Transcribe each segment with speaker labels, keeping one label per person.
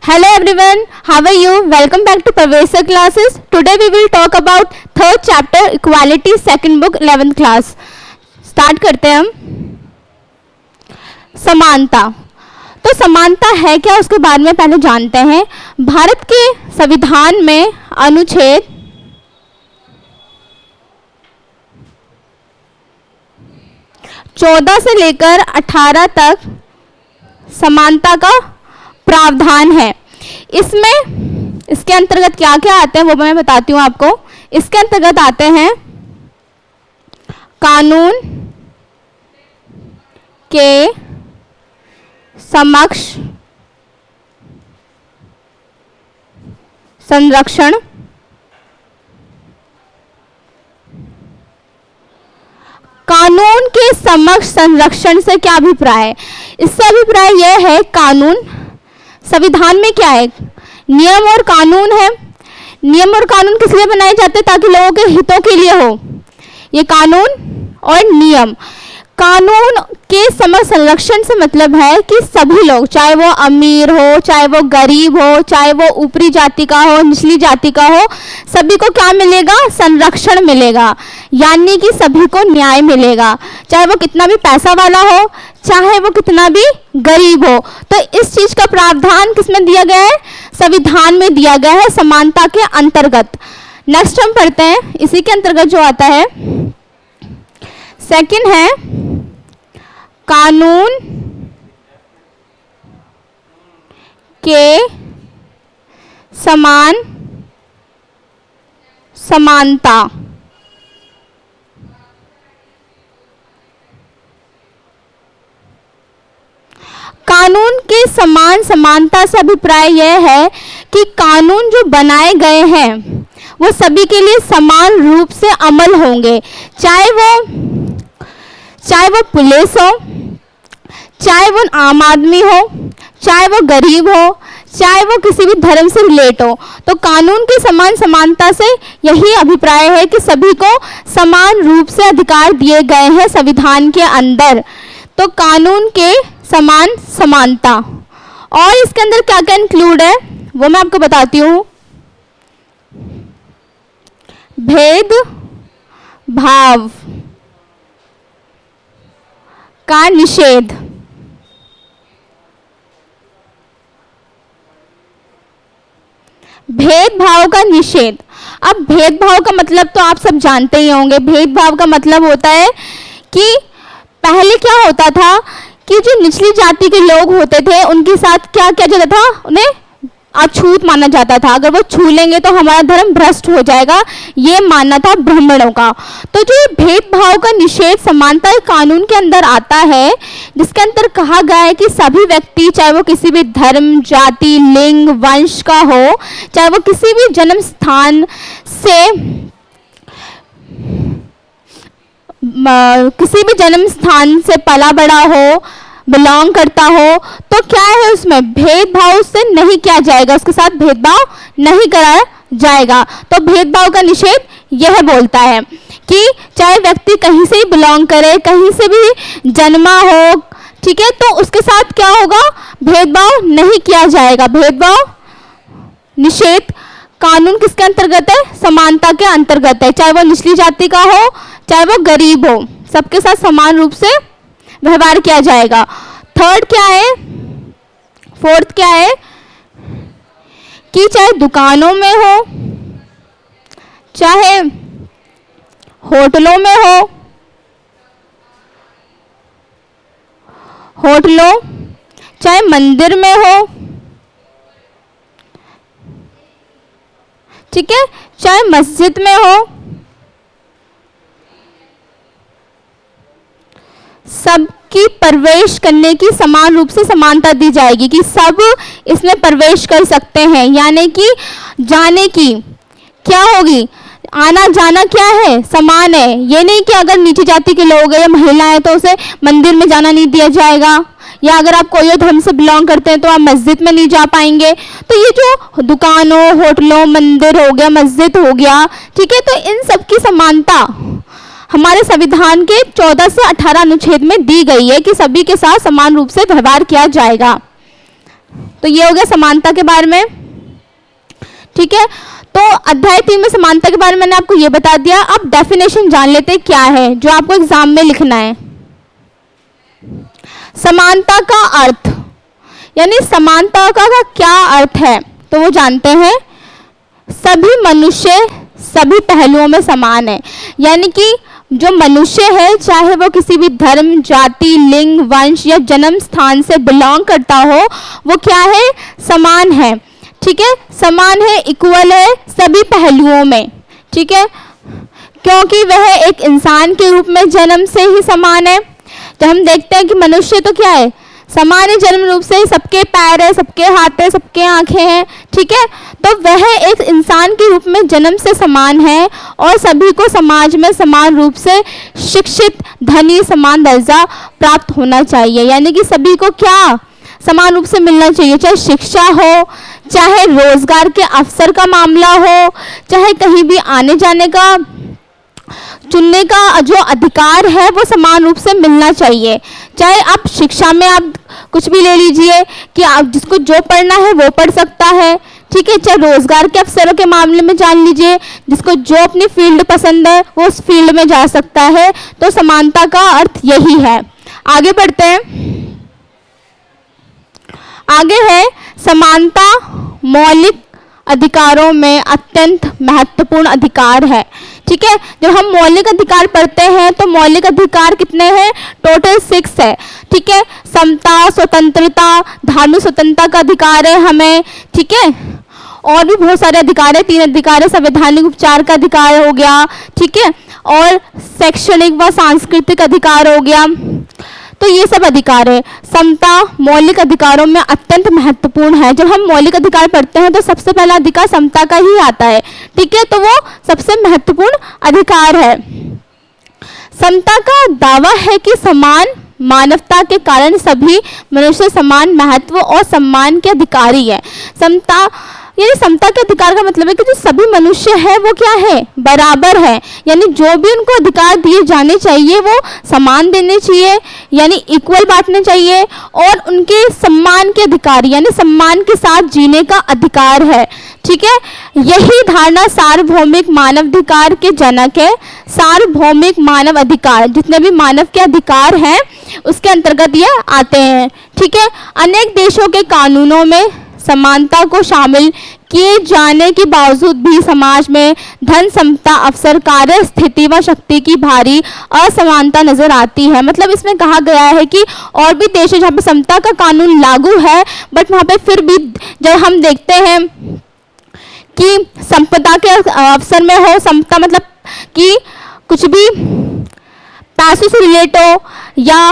Speaker 1: Hello everyone, how are you? Welcome back to Parvez Sir classes. Today we will talk about third chapter Equality, second book 11th class. Start करते हैं हम. समानता. तो समानता है क्या उसके बारे में पहले जानते हैं. भारत के संविधान में अनुच्छेद 14 से लेकर 18 तक समानता का प्रावधान है. इसमें इसके अंतर्गत क्या क्या आते हैं वो मैं बताती हूँ आपको. इसके अंतर्गत आते हैं कानून के समक्ष संरक्षण, कानून के समक्ष संरक्षण से क्या अभिप्राय है. इससे अभिप्राय यह है कानून संविधान में क्या है, नियम और कानून है. नियम और कानून किस लिए बनाए जाते हैं, ताकि लोगों के हितों के लिए हो. ये कानून और नियम, कानून के समक्ष संरक्षण से मतलब है कि सभी लोग, चाहे वो अमीर हो, चाहे वो गरीब हो, चाहे वो ऊपरी जाति का हो, निचली जाति का हो, सभी को क्या मिलेगा, संरक्षण मिलेगा. यानी कि सभी को न्याय मिलेगा, चाहे वो कितना भी पैसा वाला हो, चाहे वो कितना भी गरीब हो. तो इस चीज का प्रावधान किसमें दिया गया है, संविधान में दिया गया है, समानता के अंतर्गत. नेक्स्ट हम पढ़ते हैं इसी के अंतर्गत जो आता है. सेकंड है कानून के समान समानता. कानून के समान समानता से अभिप्राय यह है कि कानून जो बनाए गए हैं वो सभी के लिए समान रूप से अमल होंगे. चाहे वो पुलिस हो, चाहे वो आम आदमी हो, चाहे वो गरीब हो, चाहे वो किसी भी धर्म से रिलेट हो. तो कानून की समान समानता से यही अभिप्राय है कि सभी को समान रूप से अधिकार दिए गए हैं संविधान के अंदर. तो कानून के समान समानता. और इसके अंदर क्या क्या इंक्लूड है वो मैं आपको बताती हूँ. भेद भाव का निषेध, भेदभाव का निषेध. अब भेदभाव का मतलब तो आप सब जानते ही होंगे. भेदभाव का मतलब होता है कि पहले क्या होता था कि जो निचली जाति के लोग होते थे उनके साथ क्या किया जाता था, उन्हें अछूत माना जाता था. अगर वो छू लेंगे तो हमारा धर्म भ्रष्ट हो जाएगा, ये मानना था ब्राह्मणों का. तो जो भेदभाव का निषेध समानता कानून के अंदर आता है, जिसके अंदर कहा गया है कि सभी व्यक्ति, चाहे वो किसी भी धर्म, जाति, लिंग, वंश का हो, चाहे वो किसी भी जन्म स्थान से किसी भी जन्म स्थान से पला बड़ा हो, बिलोंग करता हो, तो क्या है उसमें भेदभाव से नहीं किया जाएगा, उसके साथ भेदभाव नहीं कराया जाएगा. तो भेदभाव का निषेध यह बोलता है कि चाहे व्यक्ति कहीं से ही बिलोंग करे, कहीं से भी जन्मा हो, ठीक है, तो उसके साथ क्या होगा, भेदभाव नहीं किया जाएगा. भेदभाव निषेध कानून किसके अंतर्गत है, समानता के अंतर्गत है. चाहे वो निचली जाति का हो, चाहे वो गरीब हो, सबके साथ समान रूप से व्यवहार किया जाएगा. थर्ड क्या है, फोर्थ क्या है कि चाहे दुकानों में हो, चाहे होटलों में हो, चाहे मंदिर में हो, ठीक है, चाहे मस्जिद में हो, सबकी प्रवेश करने की समान रूप से समानता दी जाएगी कि सब इसमें प्रवेश कर सकते हैं. यानी कि जाने की क्या होगी, आना जाना क्या है, समान है. ये नहीं कि अगर नीची जाति के लोग हैं या महिला है तो उसे मंदिर में जाना नहीं दिया जाएगा, या अगर आप कोई और धर्म से बिलोंग करते हैं तो आप मस्जिद में नहीं जा पाएंगे. तो ये जो दुकानों, होटलों, मंदिर हो गया, मस्जिद हो गया, ठीक है, तो इन सब की समानता हमारे संविधान के 14 से 18 अनुच्छेद में दी गई है कि सभी के साथ समान रूप से व्यवहार किया जाएगा. तो ये हो गया समानता के बारे में। ठीक है, तो अध्याय 3 में समानता के बारे में मैंने आपको ये बता दिया। अब डेफिनेशन जान लेते हैं क्या है जो आपको एग्जाम में लिखना है। समानता का अर्थ, यानी समानता का क्या अर्थ है, तो वो जानते हैं। सभी मनुष्य सभी पहलुओं में समान है, यानी कि जो मनुष्य है चाहे वो किसी भी धर्म, जाति, लिंग, वंश या जन्म स्थान से बिलोंग करता हो, वो क्या है, समान है। ठीक है, समान है, इक्वल है सभी पहलुओं में। ठीक है, क्योंकि वह एक इंसान के रूप में जन्म से ही समान है। जब हम देखते हैं कि मनुष्य तो क्या है, समान है जन्म रूप से, सबके पैर है, सबके हाथ है, सबके आंखें हैं। ठीक है, तो वह एक इंसान के रूप में जन्म से समान है और सभी को समाज में समान रूप से शिक्षित, धनी, समान दर्जा प्राप्त होना चाहिए। यानी कि सभी को क्या, समान रूप से मिलना चाहिए, चाहे शिक्षा हो, चाहे रोजगार के अवसर का मामला हो, चाहे कहीं भी आने जाने का, चुनने का जो अधिकार है वो समान रूप से मिलना चाहिए। चाहे आप शिक्षा में आप कुछ भी ले लीजिए कि आप जिसको जो पढ़ना है वो पढ़ सकता है। ठीक है, चाहे रोजगार के अवसरों के मामले में जान लीजिए, जिसको जो अपनी फील्ड पसंद है वो उस फील्ड में जा सकता है। तो समानता का अर्थ यही है। आगे बढ़ते हैं। आगे है समानता मौलिक अधिकारों में अत्यंत महत्वपूर्ण अधिकार है। ठीक है, जब हम मौलिक अधिकार पढ़ते हैं तो मौलिक अधिकार कितने हैं, टोटल 6 है। ठीक है, समता, स्वतंत्रता, धार्मिक स्वतंत्रता का अधिकार है हमें। ठीक है, और भी बहुत सारे अधिकार है, 3 अधिकार है। संवैधानिक उपचार का अधिकार हो गया। ठीक है, और शैक्षणिक व सांस्कृतिक अधिकार हो गया। तो ये सब अधिकार है। समता मौलिक अधिकारों में अत्यंत महत्वपूर्ण है। जब हम मौलिक अधिकार पढ़ते हैं तो सबसे पहला अधिकार समता का ही आता है। ठीक है, तो वो सबसे महत्वपूर्ण अधिकार है। समता का दावा है कि समान मानवता के कारण सभी मनुष्य समान महत्व और सम्मान के अधिकारी है। समता, यानी समता के अधिकार का मतलब है कि जो सभी मनुष्य है वो क्या है, बराबर है। यानी जो भी उनको अधिकार दिए जाने चाहिए वो समान देने चाहिए, यानी इक्वल बांटने चाहिए, और उनके सम्मान के अधिकार, यानी सम्मान के साथ जीने का अधिकार है। ठीक है, यही धारणा सार्वभौमिक मानवाधिकार के जनक है। सार्वभौमिक मानव अधिकार, जितने भी मानव के अधिकार हैं उसके अंतर्गत ये आते हैं। ठीक है, अनेक देशों के कानूनों में समानता को शामिल किए जाने के बावजूद भी समाज में धन, समता, अवसर, कार्य स्थिति व शक्ति की भारी असमानता नजर आती है। मतलब इसमें कहा गया है कि और भी देश है जहाँ पे समता का कानून लागू है, बट वहाँ पे फिर भी जब हम देखते हैं कि संपदा के अवसर में हो, समता मतलब कि कुछ भी पैसों से रिलेट हो या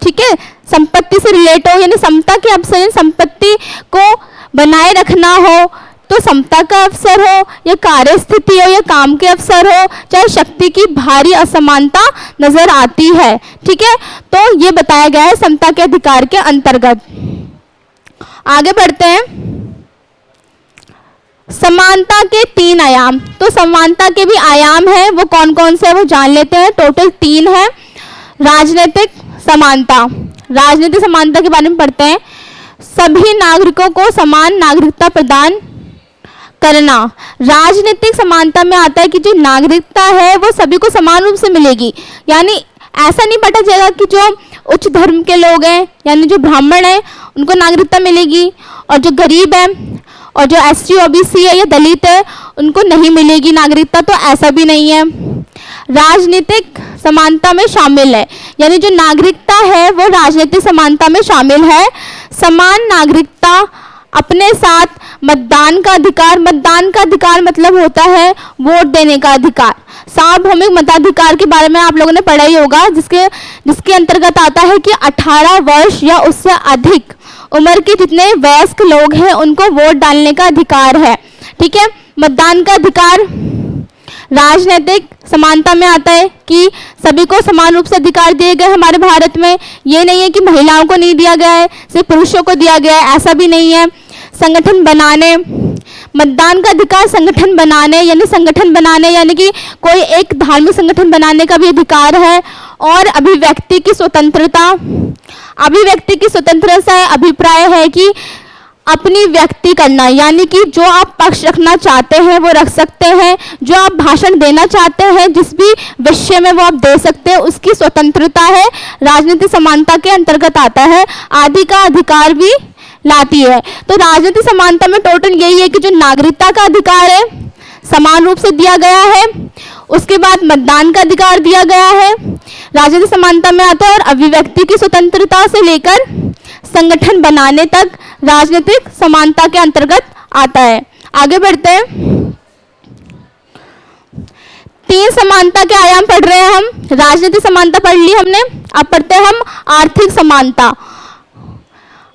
Speaker 1: ठीक है संपत्ति से रिलेट हो, यानी समता के अवसर, संपत्ति को बनाए रखना हो तो समता का अवसर हो, या कार्य स्थिति हो, या काम के अवसर हो, चाहे शक्ति की भारी असमानता नजर आती है। ठीक है, तो ये बताया गया है समता के अधिकार के अंतर्गत। आगे बढ़ते हैं। समानता के 3 आयाम, तो समानता के भी आयाम हैं, वो कौन कौन से हैं वो जान लेते हैं। टोटल 3 है। राजनीतिक समानता, राजनीतिक समानता के बारे में पढ़ते हैं। सभी नागरिकों को समान नागरिकता प्रदान करना। राजनीतिक समानता में आता है कि जो नागरिकता है वो सभी को समान रूप से मिलेगी, यानी ऐसा नहीं बांटा जाएगा कि जो उच्च धर्म के लोग हैं यानी जो ब्राह्मण हैं उनको नागरिकता मिलेगी और जो गरीब है और जो SC OBC है या दलित है उनको नहीं मिलेगी नागरिकता, तो ऐसा भी नहीं है। राजनीतिक समानता में शामिल है, यानी जो नागरिकता है वो राजनीतिक समानता में शामिल है। समान नागरिकता अपने साथ मतदान का अधिकार, मतदान का अधिकार मतलब होता है वोट देने का अधिकार। सार्वभौमिक मताधिकार के बारे में आप लोगों ने पढ़ा ही होगा, जिसके अंतर्गत आता है कि 18 वर्ष या उससे अधिक उम्र के जितने वयस्क लोग हैं उनको वोट डालने का अधिकार है। ठीक है, मतदान का अधिकार राजनीतिक समानता में आता है कि सभी को समान रूप से अधिकार दिए गए हमारे भारत में। ये नहीं है कि महिलाओं को नहीं दिया गया है, सिर्फ पुरुषों को दिया गया है, ऐसा भी नहीं है। संगठन बनाने, मतदान का अधिकार संगठन बनाने यानी कि कोई एक धार्मिक संगठन बनाने का भी अधिकार है। और अभिव्यक्ति की स्वतंत्रता, अभिव्यक्ति की स्वतंत्रता से अभिप्राय है कि अपनी व्यक्ति करना, यानी कि जो आप पक्ष रखना चाहते हैं वो रख सकते हैं, जो आप भाषण देना चाहते हैं जिस भी विषय में वो आप दे सकते हैं, उसकी स्वतंत्रता है, राजनीतिक समानता के अंतर्गत आता है, आदि का अधिकार भी लाती है। तो राजनीतिक समानता में टोटल यही है कि जो नागरिकता का अधिकार है समान रूप से दिया गया है, उसके बाद मतदान का अधिकार दिया गया है, राजनीतिक समानता में आता है, और अभिव्यक्ति की स्वतंत्रता से लेकर संगठन बनाने तक राजनीतिक समानता के अंतर्गत आता है। आगे बढ़ते हैं। 3 समानता के आयाम पढ़ रहे हैं हम। राजनीतिक समानता पढ़ ली हमने, अब पढ़ते हैं हम आर्थिक समानता।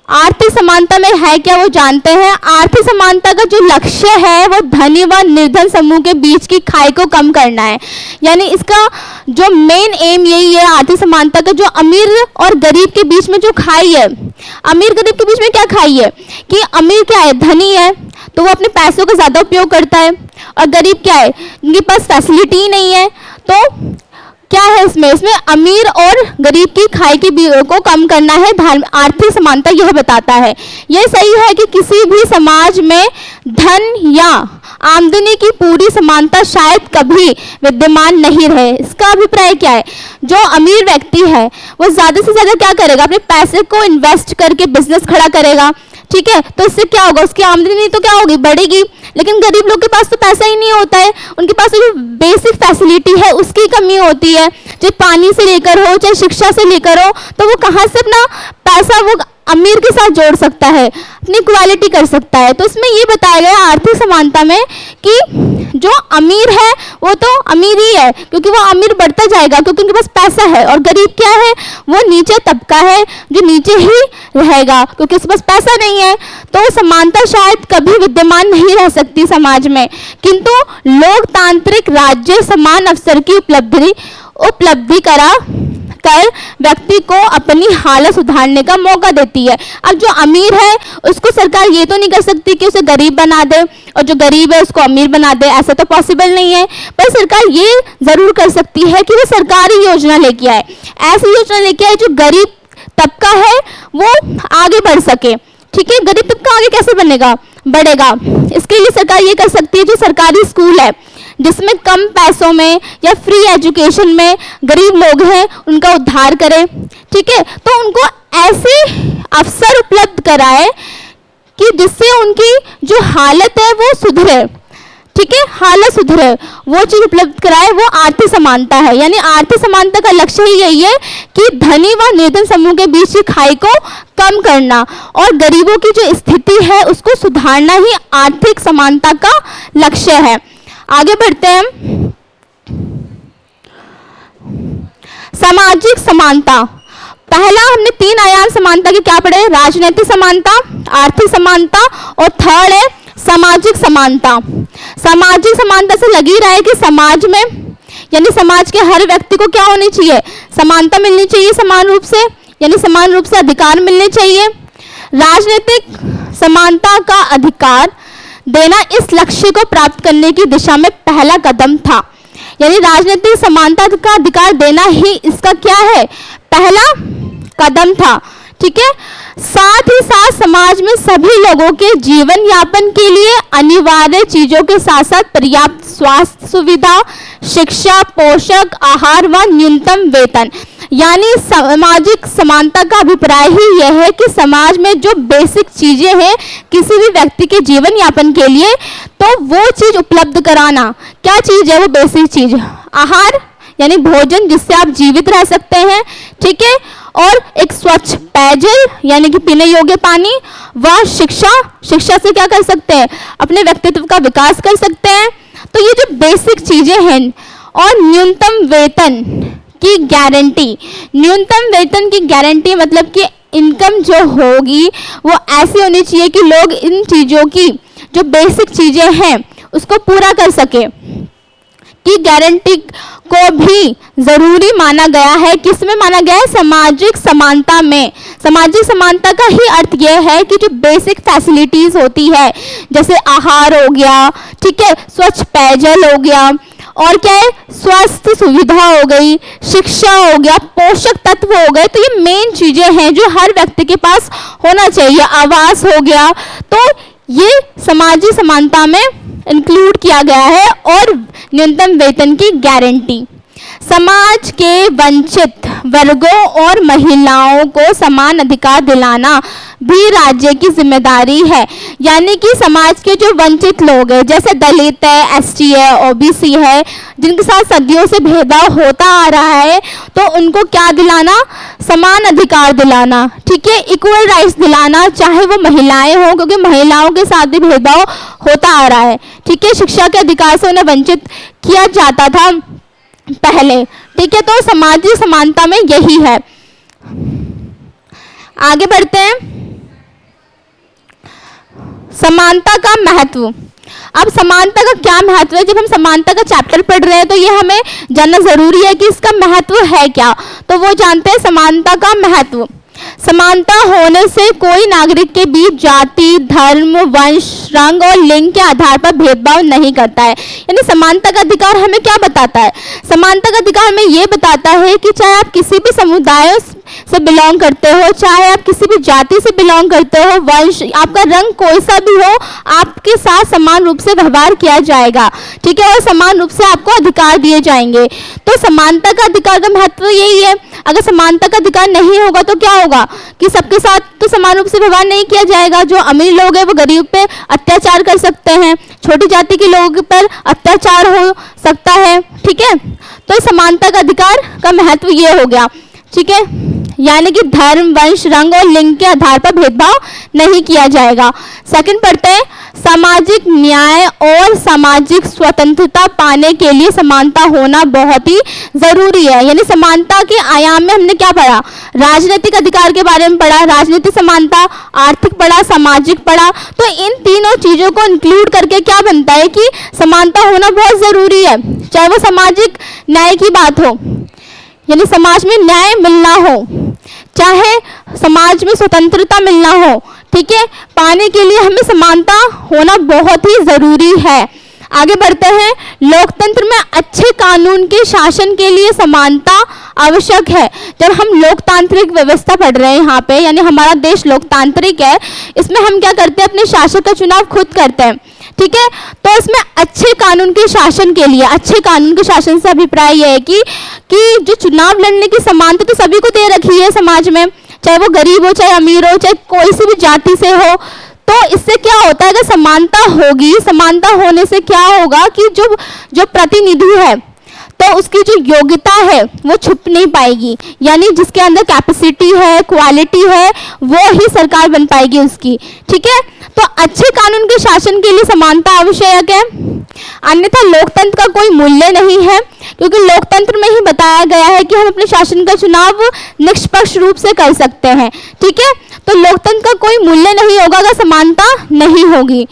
Speaker 1: आर्थिक समानता में है क्या वो जानते हैं। आर्थिक समानता का जो लक्ष्य है वो धनी व निर्धन समूह के बीच की खाई को कम करना है। यानी इसका जो मेन एम यही है आर्थिक समानता का, जो अमीर और गरीब के बीच में जो खाई है, अमीर गरीब के बीच में क्या खाई है कि अमीर क्या है, धनी है तो वो अपने पैसों का ज़्यादा उपयोग करता है, और गरीब क्या है, उनके पास फैसिलिटी ही नहीं है। तो क्या है इसमें अमीर और गरीब की खाई की को कम करना है। आर्थिक समानता यह बताता है। यह सही है कि किसी भी समाज में धन या आमदनी की पूरी समानता शायद कभी विद्यमान नहीं रहे। इसका अभिप्राय क्या है, जो अमीर व्यक्ति है वो ज़्यादा से ज़्यादा क्या करेगा, अपने पैसे को इन्वेस्ट करके बिजनेस खड़ा करेगा, ठीक है, तो इससे क्या होगा, उसकी आमदनी तो क्या होगी, बढ़ेगी। लेकिन गरीब लोग के पास तो पैसा ही नहीं होता है, उनके पास जो बेसिक फैसिलिटी है उसकी कमी होती है, चाहे पानी से लेकर हो, चाहे शिक्षा से लेकर हो, तो वो कहाँ से अपना पैसा वो अमीर के साथ जोड़ सकता है, अपनी इक्वालिटी कर सकता है। तो इसमें ये बताया गया आर्थिक समानता में कि जो अमीर है वो तो अमीर ही है, क्योंकि वो अमीर बढ़ता जाएगा क्योंकि उनके पास पैसा है, और गरीब क्या है, वो नीचे तबका है जो नीचे ही रहेगा क्योंकि उसके पास पैसा नहीं है। तो समानता शायद कभी विद्यमान नहीं रह सकती समाज में, किंतु लोकतांत्रिक राज्य समान अवसर की उपलब्धि करा कर व्यक्ति को अपनी हालत सुधारने का मौका देती है। अब जो अमीर है उसको सरकार ये तो नहीं कर सकती कि उसे गरीब बना दे, और जो गरीब है उसको अमीर बना दे, ऐसा तो पॉसिबल नहीं है। पर सरकार ये जरूर कर सकती है कि वो सरकारी योजना लेके आए, ऐसी योजना लेके आए जो गरीब तबका है वो आगे बढ़ सके। ठीक है, गरीब तबका आगे कैसे बढ़ेगा। इसके लिए सरकार ये कर सकती है, जो सरकारी स्कूल है जिसमें कम पैसों में या फ्री एजुकेशन में गरीब लोग हैं उनका उद्धार करें। ठीक है, तो उनको ऐसे अवसर उपलब्ध कराए कि जिससे उनकी जो हालत है वो सुधरे। ठीक है, हालत सुधरे, वो चीज़ उपलब्ध कराए, वो आर्थिक समानता है। यानी आर्थिक समानता का लक्ष्य ही यही है कि धनी व निर्धन समूह के बीच की खाई को कम करना और गरीबों की जो स्थिति है उसको सुधारना ही आर्थिक समानता का लक्ष्य है। आगे बढ़ते हैं। सामाजिक समानता, पहला हमने 3 आयाम समानता के क्या पढ़े, राजनीतिक समानता, आर्थिक समानता, और थर्ड है सामाजिक समानता। सामाजिक समानता से लगी रहा है कि समाज में यानी समाज के हर व्यक्ति को क्या होनी चाहिए, समानता मिलनी चाहिए, समान रूप से, यानी समान रूप से अधिकार मिलने चाहिए। राजनीतिक समानता का अधिकार देना इस लक्ष्य को प्राप्त करने की दिशा में पहला कदम था। यानी राजनीतिक समानता का अधिकार देना ही इसका क्या है, पहला कदम था। ठीक है, साथ ही साथ समाज में सभी लोगों के जीवन यापन के लिए अनिवार्य चीजों के साथ साथ पर्याप्त स्वास्थ्य सुविधा, शिक्षा, पोषक आहार व न्यूनतम वेतन। यानी सामाजिक समानता का अभिप्राय ही यह है कि समाज में जो बेसिक चीजें हैं किसी भी व्यक्ति के जीवन यापन के लिए, तो वो चीज उपलब्ध कराना। क्या चीज है वो बेसिक चीज, आहार यानी भोजन जिससे आप जीवित रह सकते हैं। ठीक है, और एक स्वच्छ पेयजल यानी कि पीने योग्य पानी, व शिक्षा से क्या कर सकते हैं, अपने व्यक्तित्व का विकास कर सकते हैं। तो ये जो बेसिक चीजें हैं, और न्यूनतम वेतन की गारंटी, न्यूनतम वेतन की गारंटी मतलब कि इनकम जो होगी वो ऐसी होनी चाहिए कि लोग इन चीज़ों की जो बेसिक चीज़ें हैं उसको पूरा कर सके। की गारंटी को भी जरूरी माना गया है। किसमें माना गया है? सामाजिक समानता में। सामाजिक समानता का ही अर्थ यह है कि जो बेसिक फैसिलिटीज होती है, जैसे आहार हो गया, ठीक है, स्वच्छ पेयजल हो गया, और क्या है, स्वास्थ्य सुविधा हो गई, शिक्षा हो गया, पोषक तत्व हो गए, तो ये मेन चीजें हैं जो हर व्यक्ति के पास होना चाहिए। आवास हो गया, तो ये सामाजिक समानता में इंक्लूड किया गया है। और न्यूनतम वेतन की गारंटी। समाज के वंचित वर्गों और महिलाओं को समान अधिकार दिलाना भी राज्य की जिम्मेदारी है। यानी कि समाज के जो वंचित लोग हैं, जैसे दलित है, एसटी है, ओबीसी है, जिनके साथ सदियों से भेदभाव होता आ रहा है, तो उनको क्या दिलाना? समान अधिकार दिलाना, ठीक है, इक्वल राइट्स दिलाना, चाहे वो महिलाएं हो, क्योंकि महिलाओं के साथ भी भेदभाव होता आ रहा है, ठीक है। शिक्षा के अधिकार से उन्हें वंचित किया जाता था पहले, ठीक है। तो सामाजिक समानता में यही है। आगे बढ़ते हैं। समानता का महत्व। अब समानता का क्या महत्व है? जब हम समानता का चैप्टर पढ़ रहे हैं तो ये हमें जानना जरूरी है कि इसका महत्व है क्या। तो वो जानते हैं समानता का महत्व। समानता होने से कोई नागरिक के बीच जाति, धर्म, वंश, रंग और लिंग के आधार पर भेदभाव नहीं करता है। यानी समानता का अधिकार हमें क्या बताता है? समानता का अधिकार हमें ये बताता है कि चाहे आप किसी भी समुदाय से बिलोंग करते हो, चाहे आप किसी भी जाति से बिलोंग करते हो, वंश, आपका रंग कोई सा भी हो, आपके साथ समान रूप से व्यवहार किया जाएगा, ठीक है, और समान रूप से आपको अधिकार दिए जाएंगे। तो समानता का अधिकार का महत्व यही है। अगर समानता का अधिकार नहीं होगा तो क्या होगा कि सबके साथ तो समान रूप से व्यवहार नहीं किया जाएगा। जो अमीर लोग हैं वो गरीब पे अत्याचार कर सकते हैं, छोटी जाति के लोगों पर अत्याचार हो सकता है, ठीक है। तो समानता का अधिकार का महत्व ये हो गया, ठीक है, यानी कि धर्म, वंश, रंग और लिंग के आधार पर भेदभाव नहीं किया जाएगा। सेकंड पढ़ते हैं, सामाजिक न्याय और सामाजिक स्वतंत्रता पाने के लिए समानता होना बहुत ही जरूरी है। यानी समानता के आयाम में हमने क्या पढ़ा? राजनीतिक अधिकार के बारे में पढ़ा, राजनीतिक समानता, आर्थिक पढ़ा, सामाजिक पढ़ा। तो इन तीनों चीजों को इंक्लूड करके क्या बनता है कि समानता होना बहुत जरूरी है। चाहे वो सामाजिक न्याय की बात हो, यानी समाज में न्याय मिलना हो, चाहे समाज में स्वतंत्रता मिलना हो, ठीक है, पाने के लिए हमें समानता होना बहुत ही जरूरी है। आगे बढ़ते हैं। लोकतंत्र में अच्छे कानून के शासन के लिए समानता आवश्यक है। जब हम लोकतांत्रिक व्यवस्था पढ़ रहे हैं यहाँ पे, यानी हमारा देश लोकतांत्रिक है, इसमें हम क्या करते हैं? अपने शासक का चुनाव खुद करते हैं, ठीक है। तो इसमें अच्छे कानून के शासन के लिए, अच्छे कानून के शासन से अभिप्राय यह है कि जो चुनाव लड़ने की समानता तो सभी को दे रखी है समाज में, चाहे वो गरीब हो, चाहे अमीर हो, चाहे कोई सी भी जाति से हो। तो इससे क्या होता है? अगर समानता होगी, समानता होने से क्या होगा कि जो प्रतिनिधि है तो उसकी जो योग्यता है वो छुप नहीं पाएगी। यानी जिसके अंदर कैपेसिटी है, क्वालिटी है, वो ही सरकार बन पाएगी उसकी, ठीक है। तो अच्छे कानून के शासन के लिए समानता आवश्यक है, अन्यथा लोकतंत्र का कोई मूल्य नहीं है। क्योंकि लोकतंत्र में ही बताया गया है कि हम अपने शासन का चुनाव निष्पक्ष रूप से कर सकते हैं, ठीक है। तो लोकतंत्र का कोई मूल्य नहीं होगा अगर समानता नहीं होगी।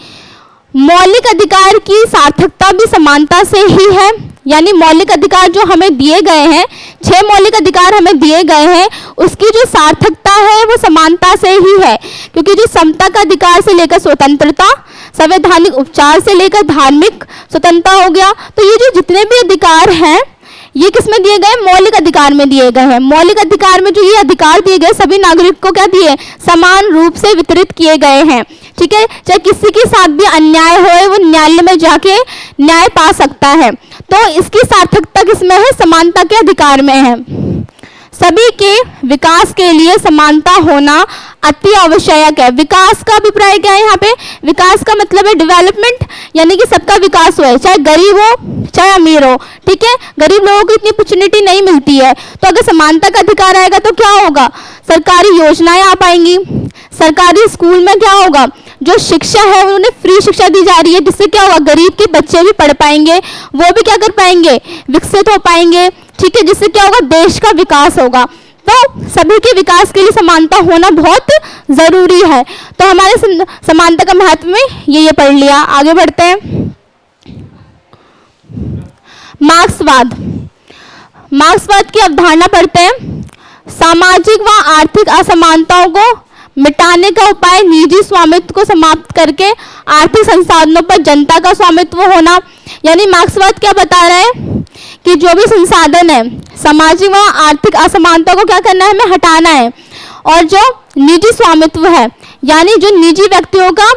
Speaker 1: मौलिक अधिकार की सार्थकता भी समानता से ही है। यानी मौलिक अधिकार जो हमें दिए गए हैं, 6 मौलिक अधिकार हमें दिए गए हैं, उसकी जो सार्थकता है वो समानता से ही है। क्योंकि जो समता का अधिकार से लेकर स्वतंत्रता, संवैधानिक उपचार से लेकर धार्मिक स्वतंत्रता हो गया, तो ये जो जितने भी अधिकार हैं ये किस में दिए गए? मौलिक अधिकार में दिए गए हैं। मौलिक अधिकार में जो ये अधिकार दिए गए सभी नागरिक को क्या दिए? समान रूप से वितरित किए गए हैं, ठीक है। चाहे किसी के साथ भी अन्याय हो, वो न्यायालय में जाके न्याय पा सकता है। तो इसकी सार्थकता किसमें है? समानता के अधिकार में है। सभी के विकास के लिए समानता होना अति आवश्यक है। विकास का अभिप्राय क्या है यहाँ पे? विकास का मतलब है डेवलपमेंट, यानी कि सबका विकास हो, चाहे गरीब हो चाहे अमीर हो, ठीक है। गरीब लोगों को इतनी अपॉर्चुनिटी नहीं मिलती है, तो अगर समानता का अधिकार आएगा तो क्या होगा? सरकारी योजनाएं आ पाएंगी, सरकारी स्कूल में क्या होगा? जो शिक्षा है उन्हें फ्री शिक्षा दी जा रही है, जिससे क्या होगा? गरीब के बच्चे भी पढ़ पाएंगे, वो भी क्या कर पाएंगे? विकसित हो पाएंगे, ठीक है, जिससे क्या होगा? देश का विकास होगा। तो सभी के विकास के लिए समानता होना बहुत जरूरी है। तो हमारे समानता का महत्व में ये पढ़ लिया। आगे बढ़ते हैं। मार्क्सवाद। मार्क्सवाद की अवधारणा पढ़ते हैं। सामाजिक व आर्थिक असमानताओं को मिटाने का उपाय निजी स्वामित्व को समाप्त करके आर्थिक संसाधनों पर जनता का स्वामित्व होना। यानी मार्क्सवाद क्या बता रहा है कि जो भी संसाधन है, सामाजिक व आर्थिक असमानता को क्या करना है, हमें हटाना है। और जो निजी स्वामित्व है, यानी जो निजी व्यक्तियों का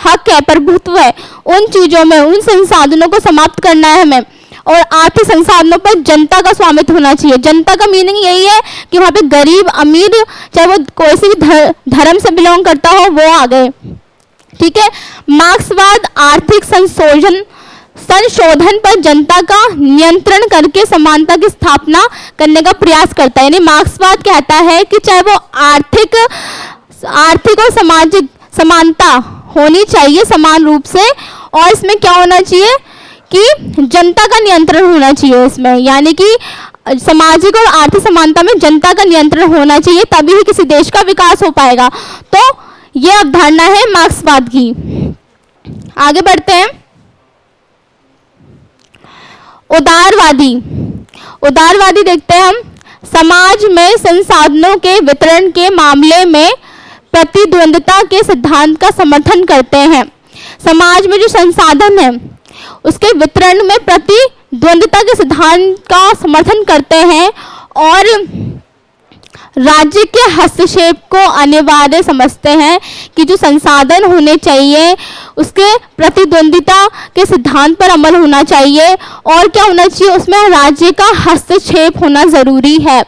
Speaker 1: हक है, प्रभुत्व है, उन चीज़ों में, उन संसाधनों को समाप्त करना है हमें। और आर्थिक संसाधनों पर जनता का स्वामित्व होना चाहिए। जनता का मीनिंग यही है कि वहाँ पे गरीब अमीर, चाहे वो कोई से भी धर्म से बिलोंग करता हो, वो आ गए। ठीक है। मार्क्सवाद आर्थिक संशोधन पर जनता का नियंत्रण करके समानता की स्थापना करने का प्रयास करता है। यानी मार्क्सवाद कहता है कि चाहे वो आर्थिक और सामाजिक समानता होनी चाहिए समान रूप से, और इसमें क्या होना चाहिए कि जनता का नियंत्रण होना चाहिए इसमें। यानी कि सामाजिक और आर्थिक समानता में जनता का नियंत्रण होना चाहिए, तभी ही किसी देश का विकास हो पाएगा। तो ये अवधारणा है मार्क्सवाद की। आगे बढ़ते हैं। उदारवादी। उदारवादी देखते हैं हम। समाज में संसाधनों के वितरण के मामले में प्रतिद्वंद्विता के सिद्धांत का समर्थन करते हैं। समाज में जो संसाधन है उसके वितरण में प्रतिद्वंद्विता के सिद्धांत का समर्थन करते हैं और राज्य के हस्तक्षेप को अनिवार्य समझते हैं कि जो संसाधन होने चाहिए उसके प्रतिद्वंद्विता के सिद्धांत पर अमल होना चाहिए, और क्या होना चाहिए, उसमें राज्य का हस्तक्षेप होना जरूरी है।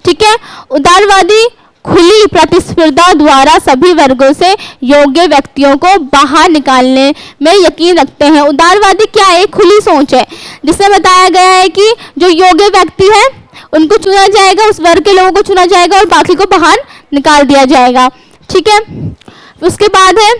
Speaker 1: ठीक है। उदारवादी खुली प्रतिस्पर्धा द्वारा सभी वर्गों से योग्य व्यक्तियों को बाहर निकालने में यकीन रखते हैं। उदारवादी क्या है, खुली सोच है, जिसमें बताया गया है कि जो योग्य व्यक्ति है उनको चुना जाएगा, उस वर्ग के लोगों को चुना जाएगा और बाकी को बाहर निकाल दिया जाएगा। ठीक है। उसके बाद है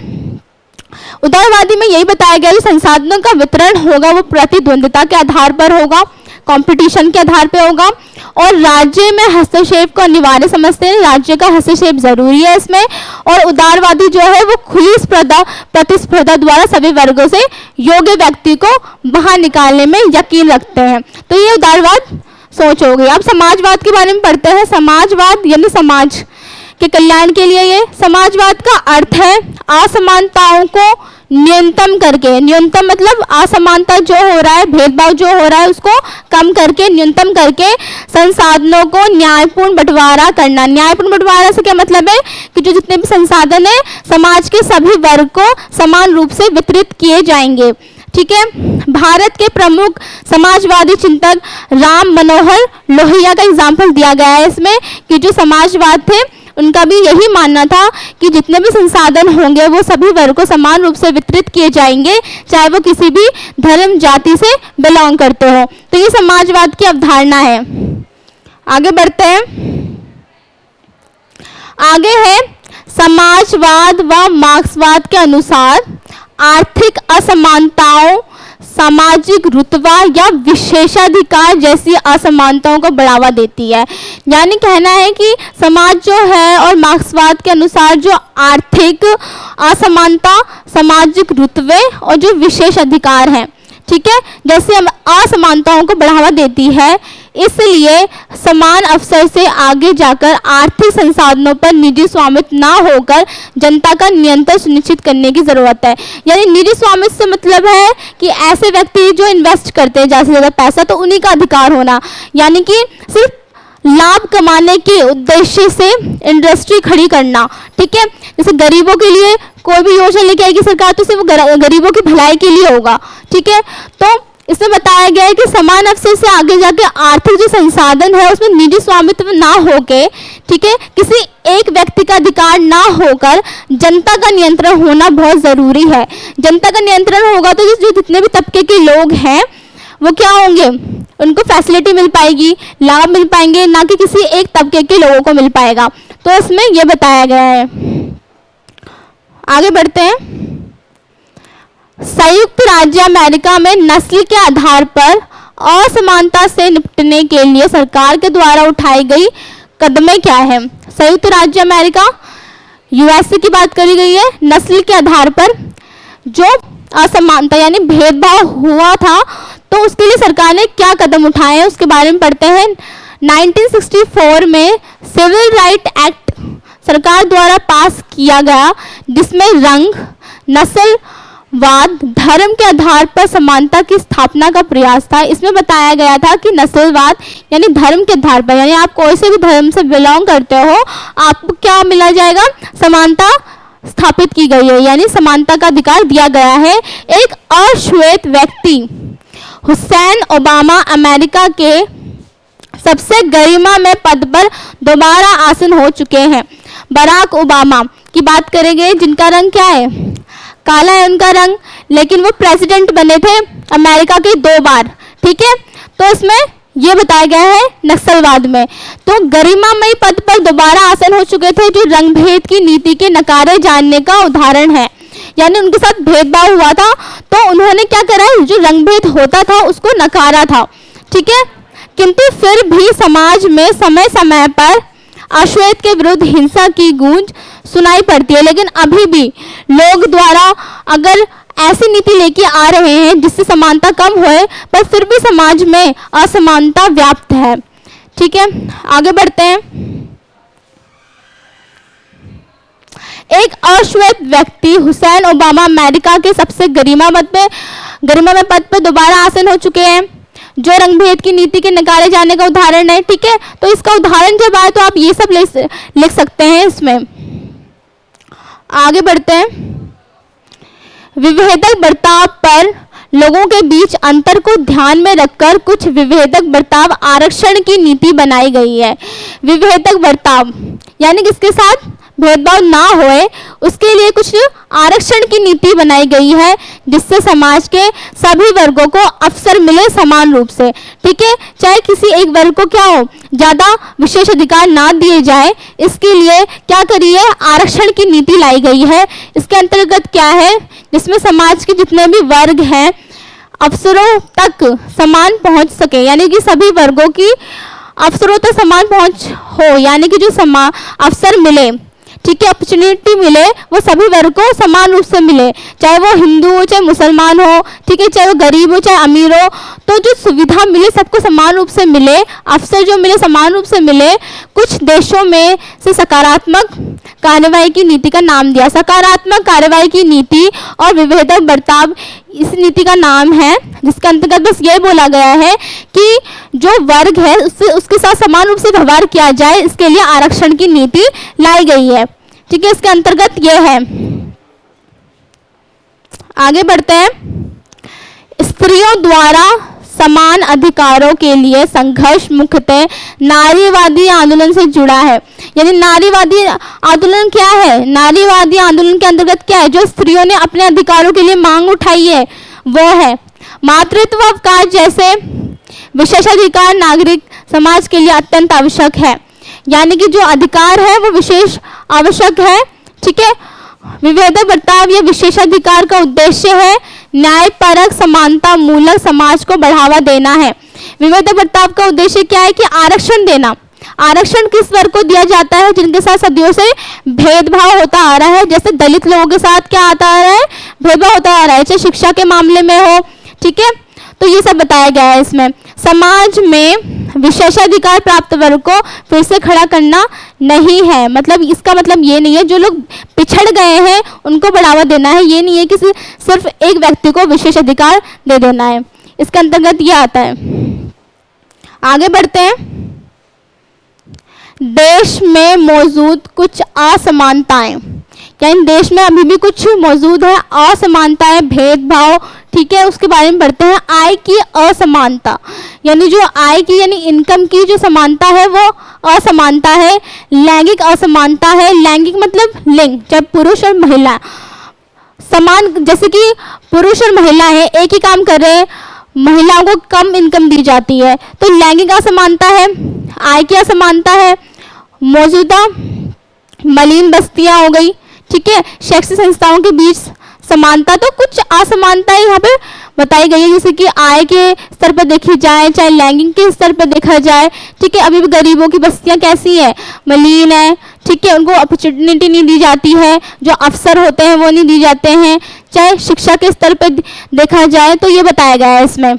Speaker 1: उदारवादी में यही बताया गया कि संसाधनों का वितरण होगा वो प्रतिद्वंद्विता के आधार पर होगा, कंपटीशन के आधार पर होगा, और राज्य में हस्तक्षेप को अनिवार्य समझते हैं। राज्य का हस्तक्षेप जरूरी है इसमें। और उदारवादी जो है वो खुली प्रतिस्पर्धा द्वारा सभी वर्गों से योग्य व्यक्ति को बाहर निकालने में यकीन रखते हैं। तो ये उदारवाद सोच हो गई। अब समाजवाद के बारे में पढ़ते हैं। समाजवाद यानी समाज के कल्याण के लिए। ये समाजवाद का अर्थ है असमानताओं को न्यूनतम करके, न्यूनतम मतलब असमानता जो हो रहा है, भेदभाव जो हो रहा है उसको कम करके, न्यूनतम करके संसाधनों को न्यायपूर्ण बंटवारा करना। न्यायपूर्ण बंटवारा से क्या मतलब है कि जो जितने भी संसाधन है समाज के सभी वर्ग को समान रूप से वितरित किए जाएंगे। ठीक है। भारत के प्रमुख समाजवादी चिंतक राम मनोहर लोहिया का एग्जाम्पल दिया गया है इसमें कि जो समाजवाद थे उनका भी यही मानना था कि जितने भी संसाधन होंगे वो सभी वर्ग को समान रूप से वितरित किए जाएंगे, चाहे वो किसी भी धर्म जाति से बिलोंग करते हो। तो ये समाजवाद की अवधारणा है। आगे बढ़ते हैं। आगे है समाजवाद व मार्क्सवाद के अनुसार आर्थिक असमानताओं, सामाजिक रुतबा या विशेषाधिकार जैसी असमानताओं को बढ़ावा देती है। यानी कहना है कि समाज जो है और मार्क्सवाद के अनुसार जो आर्थिक असमानता, सामाजिक रुतबे और जो विशेष अधिकार हैं, ठीक है, जैसे असमानताओं को बढ़ावा देती है, इसलिए समान अवसर से आगे जाकर आर्थिक संसाधनों पर निजी स्वामित्व ना होकर जनता का नियंत्रण सुनिश्चित करने की जरूरत है। यानी निजी स्वामित्व से मतलब है कि ऐसे व्यक्ति जो इन्वेस्ट करते हैं ज़्यादा से ज़्यादा पैसा, तो उन्हीं का अधिकार होना। यानी कि सिर्फ लाभ कमाने के उद्देश्य से इंडस्ट्री खड़ी करना। ठीक है। जैसे गरीबों के लिए कोई भी योजना लेके आएगी सरकार तो सिर्फ गरीबों की भलाई के लिए होगा। ठीक है। तो इसमें बताया गया है कि समान अवसर से आगे जाके आर्थिक जो संसाधन है उसमें निजी स्वामित्व ना होके, ठीक है, किसी एक व्यक्ति का अधिकार ना होकर जनता का नियंत्रण होना बहुत ज़रूरी है। जनता का नियंत्रण होगा तो जो जितने भी तबके के लोग हैं वो क्या होंगे, उनको फैसिलिटी मिल पाएगी, लाभ मिल पाएंगे, ना कि किसी एक तबके के लोगों को मिल पाएगा। तो इसमें यह बताया गया है। आगे बढ़ते हैं। संयुक्त राज्य अमेरिका में नस्ल के आधार पर असमानता से निपटने के लिए सरकार के द्वारा उठाई गई कदमें क्या है। संयुक्त राज्य अमेरिका यूएसए की बात करी गई है। नस्ल के आधार पर जो असमानता यानी भेदभाव हुआ था तो उसके लिए सरकार ने क्या कदम उठाए हैं उसके बारे में पढ़ते हैं। 1964 में सिविल राइट एक्ट सरकार द्वारा पास किया गया, जिसमें रंग, नस्लवाद, धर्म के आधार पर समानता की स्थापना का प्रयास था। इसमें बताया गया था कि नस्लवाद यानी धर्म के आधार पर, यानी आप कोई से भी धर्म से बिलोंग करते हो, आपको क्या मिला जाएगा, समानता स्थापित की गई है, यानी समानता का अधिकार दिया गया है। एक अश्वेत व्यक्ति हुसैन ओबामा अमेरिका के सबसे गरिमामय पद पर दोबारा आसीन हो चुके हैं। बराक ओबामा की बात करेंगे, जिनका रंग क्या है, काला है उनका रंग, लेकिन वो प्रेसिडेंट बने थे अमेरिका के 2 बार, ठीक है। तो इसमें ये बताया गया है नस्लवाद में। तो गरिमामय पद पर दोबारा आसीन हो चुके थे, जो रंगभेद की नीति के नकारे जानने का उदाहरण है, यानी उनके साथ भेदभाव हुआ था तो उन्होंने क्या करा, जो रंगभेद होता था उसको नकारा था, ठीक है। किंतु फिर भी समाज में समय समय पर अश्वेत के विरुद्ध हिंसा की गूंज सुनाई पड़ती है, लेकिन अभी भी लोग द्वारा अगर ऐसी नीति लेके आ रहे हैं जिससे समानता कम होए, पर फिर भी समाज में असमानता व्याप्त है, ठीक है। आगे बढ़ते हैं। एक अश्वेत व्यक्ति हुसैन ओबामा अमेरिका के सबसे गरिमामय पद पर दोबारा आसीन हो चुके हैं, जो रंगभेद की नीति के नकारे जाने का उदाहरण है, ठीक है। तो इसका उदाहरण जब आए तो आप ये सब लिख सकते हैं इसमें। आगे बढ़ते हैं। विभेदक बर्ताव पर लोगों के बीच अंतर को ध्यान में रखकर कुछ विभेदक बर्ताव आरक्षण की नीति बनाई गई है। विभेदक बर्ताव यानी किसके साथ भेदभाव ना होए उसके लिए कुछ आरक्षण की नीति बनाई गई है, जिससे समाज के सभी वर्गों को अवसर मिले समान रूप से, ठीक है। चाहे किसी एक वर्ग को क्या हो, ज़्यादा विशेष अधिकार ना दिए जाए, इसके लिए क्या करिए, आरक्षण की नीति लाई गई है। इसके अंतर्गत क्या है, जिसमें समाज के जितने भी वर्ग हैं अवसरों तक समान पहुंच सके, यानी कि सभी वर्गों की अवसरों तक समान पहुंच हो, यानी कि जो अवसर मिले, ठीक है, अपॉर्चुनिटी मिले, वो सभी वर्ग को समान रूप से मिले, चाहे वो हिंदू हो चाहे मुसलमान हो, ठीक है, चाहे वो गरीब हो चाहे अमीर हो, तो जो सुविधा मिले सबको समान रूप से मिले, अवसर जो मिले समान रूप से मिले। कुछ देशों में से सकारात्मक कार्यवाही की नीति का नाम दिया। सकारात्मक कार्यवाही की नीति और विभेदक बर्ताव इस नीति का नाम है, जिसके अंतर्गत बस ये बोला गया है कि जो वर्ग है उसके साथ समान रूप से व्यवहार किया जाए, इसके लिए आरक्षण की नीति लाई गई है, ठीक है। इसके अंतर्गत ये है। आगे बढ़ते हैं। स्त्रियों द्वारा समान अधिकारों के लिए संघर्ष मुख्यतः नारीवादी आंदोलन से जुड़ा है। यानी नारीवादी आंदोलन क्या है, नारीवादी आंदोलन के अंतर्गत क्या है, जो स्त्रियों ने अपने अधिकारों के लिए मांग उठाई है वो है मातृत्व अवकाश जैसे विशेषाधिकार नागरिक समाज के लिए अत्यंत आवश्यक है, यानी कि जो अधिकार है वो विशेष आवश्यक है, ठीक है। विभेदक बर्ताव या विशेषाधिकार का उद्देश्य है न्यायपरक समानता मूलक समाज को बढ़ावा देना है। विभेदक बर्ताव का उद्देश्य क्या है कि आरक्षण देना। आरक्षण किस वर्ग को दिया जाता है, जिनके साथ सदियों से भेदभाव होता आ रहा है, जैसे दलित लोगों के साथ क्या आता आ रहा है, भेदभाव होता आ रहा है, चाहे शिक्षा के मामले में हो, ठीक है। तो ये सब बताया गया है इसमें। समाज में विशेषाधिकार प्राप्त वर्ग को फिर से खड़ा करना नहीं है, मतलब इसका मतलब ये नहीं है जो लोग पिछड़ गए हैं उनको बढ़ावा देना है, ये नहीं है कि सिर्फ एक व्यक्ति को विशेष अधिकार दे देना है। इसके अंतर्गत ये आता है। आगे बढ़ते हैं। देश में मौजूद कुछ असमानताएं, यानी देश में अभी भी कुछ मौजूद है असमानताएं, भेदभाव, ठीक है। उसके बारे में पढ़ते हैं। आय की असमानता, यानी जो आय की यानी इनकम की जो समानता है वो असमानता है। लैंगिक असमानता है, लैंगिक मतलब लिंग, चाहे पुरुष और महिला समान, जैसे कि पुरुष और महिला है एक ही काम कर रहे हैं, महिलाओं को कम इनकम दी जाती है, तो लैंगिक असमानता है। आय की असमानता है, मौजूदा मलिन बस्तियां हो गई, ठीक है। शैक्षिक संस्थाओं के बीच समानता, तो कुछ असमानताएं यहाँ पे बताई गई है, जैसे कि आय के स्तर पर देखी जाए चाहे लैंगिक के स्तर पर देखा जाए, ठीक है। अभी भी गरीबों की बस्तियां कैसी है, मलिन है, ठीक है, उनको अपॉर्चुनिटी नहीं दी जाती है, जो अवसर होते हैं वो नहीं दी जाते हैं, चाहे शिक्षा के स्तर पर देखा जाए, तो ये बताया गया है इसमें।